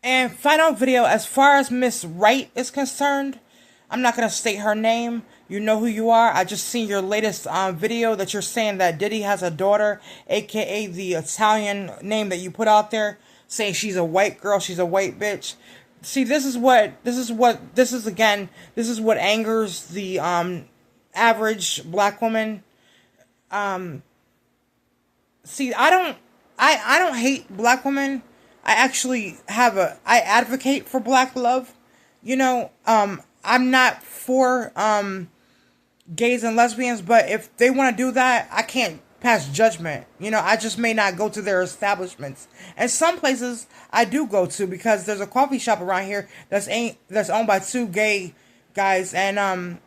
And final video, as far as Miss Wright is concerned, I'm not going to state her name. You know who you are. I just seen your latest video that you're saying that Diddy has a daughter, aka the Italian name that you put out there, saying she's a white girl, she's a white bitch. See, this is what angers the average black woman. See, I don't hate black women. I actually I advocate for black love. You know, I'm not for gays and lesbians, but if they want to do that, I can't pass judgment. You know, I just may not go to their establishments. And some places I do go to, because there's a coffee shop around here that's owned by two gay guys, and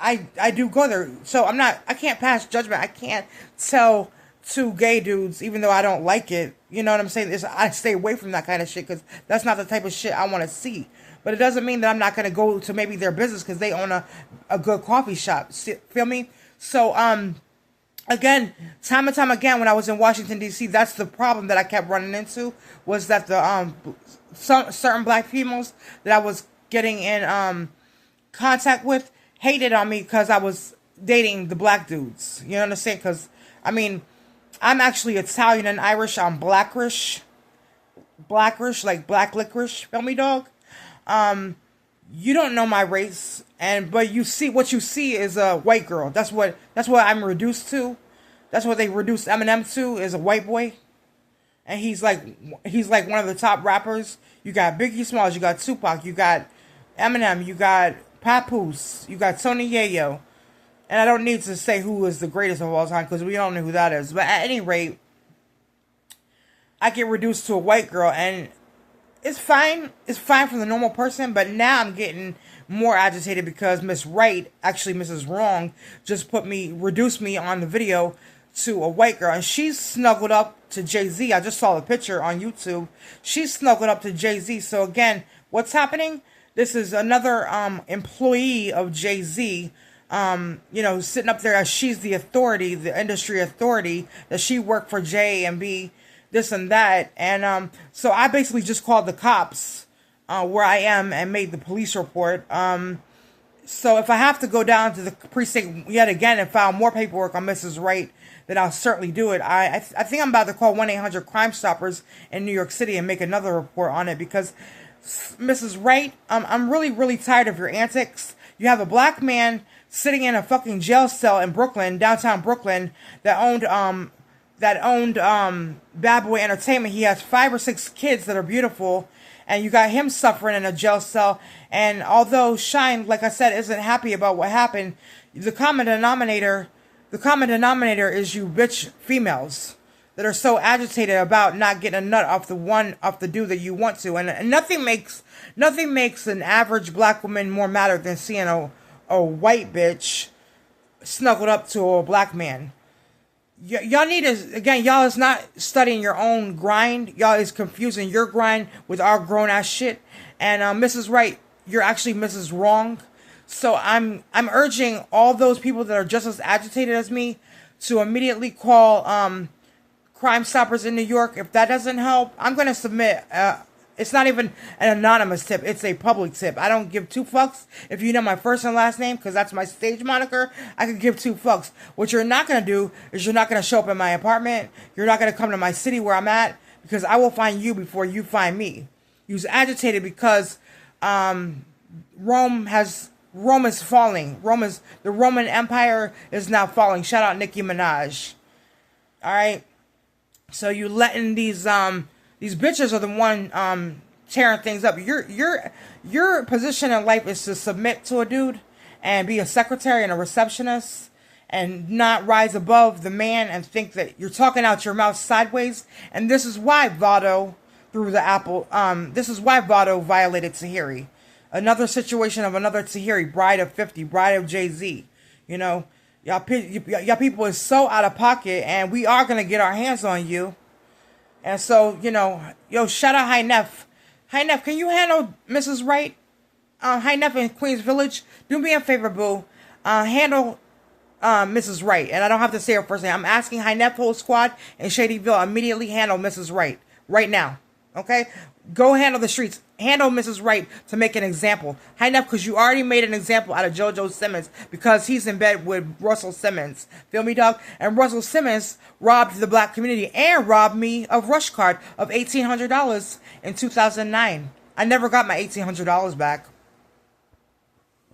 I do go there. So I can't pass judgment. I can't tell two gay dudes, even though I don't like it. You know what I'm saying? I stay away from that kind of shit, because that's not the type of shit I want to see. But it doesn't mean that I'm not going to go to maybe their business because they own a good coffee shop. Feel me? So, again, time and time again, when I was in Washington, D.C., that's the problem that I kept running into, was that the certain black females that I was getting in contact with hated on me because I was dating the black dudes. You know what I'm saying? Because, I mean, I'm actually Italian and Irish. I'm blackrish, like black licorice. Feel me, dog? You don't know my race, but what you see is a white girl. That's what I'm reduced to. That's what they reduced Eminem to, is a white boy. And he's like one of the top rappers. You got Biggie Smalls, you got Tupac, you got Eminem, you got Papoose, you got Tony Yayo. And I don't need to say who is the greatest of all time, because we don't know who that is. But at any rate, I get reduced to a white girl, and it's fine. It's fine for the normal person, but now I'm getting more agitated because Miss Wright, actually Mrs. Wrong, just reduced me on the video to a white girl, and she's snuggled up to Jay-Z. I just saw the picture on YouTube. She's snuggled up to Jay-Z. So again, what's happening? This is another employee of Jay-Z, you know, sitting up there as she's the authority, the industry authority, that she worked for J and B, this and that. And so I basically just called the cops where I am and made the police report. So if I have to go down to the precinct yet again and file more paperwork on Mrs. Wright, then I'll certainly do it. I think I'm about to call 1-800-Crime Stoppers in New York City and make another report on it, because Mrs. Wright, I'm really, really tired of your antics. You have a black man sitting in a fucking jail cell in Brooklyn, downtown Brooklyn, that owned Bad Boy Entertainment. He has 5 or 6 kids that are beautiful, and you got him suffering in a jail cell. And although Shine, like I said, isn't happy about what happened, the common denominator is you bitch females that are so agitated about not getting a nut off the dude that you want to. And nothing makes an average black woman more madder than seeing a white bitch snuggled up to a black man. Y'all need to, again, y'all is not studying your own grind. Y'all is confusing your grind with our grown ass shit. And Mrs. Wright, you're actually Mrs. Wrong. So I'm urging all those people that are just as agitated as me to immediately call Crime Stoppers in New York. If that doesn't help, I'm going to submit. It's not even an anonymous tip. It's a public tip. I don't give 2 fucks if you know my first and last name, because that's my stage moniker. I could give 2 fucks. What you're not going to do is you're not going to show up in my apartment. You're not going to come to my city where I'm at, because I will find you before you find me. You're agitated because Rome is falling. The Roman Empire is now falling. Shout out Nicki Minaj. All right. So you letting these bitches are the one tearing things up. Your position in life is to submit to a dude and be a secretary and a receptionist, and not rise above the man and think that you're talking out your mouth sideways. And this is why Votto threw the apple. This is why Votto violated Tahiri. Another situation of another Tahiri, bride of 50, bride of Jay-Z. You know, y'all people is so out of pocket, and we are going to get our hands on you. And so, you know, shout out Hynief. Hynief, can you handle Mrs. Wright? Hynief in Queens Village, do me a favor, boo. Handle Mrs. Wright. And I don't have to say her first name. I'm asking Hynief whole squad and Shadyville immediately handle Mrs. Wright. Right now. Okay? Go handle the streets. Handle Mrs. Wright to make an example. Hynief, because you already made an example out of JoJo Simmons because he's in bed with Russell Simmons. Feel me, dog? And Russell Simmons robbed the black community and robbed me of Rush Card of $1,800 in 2009. I never got my $1,800 back.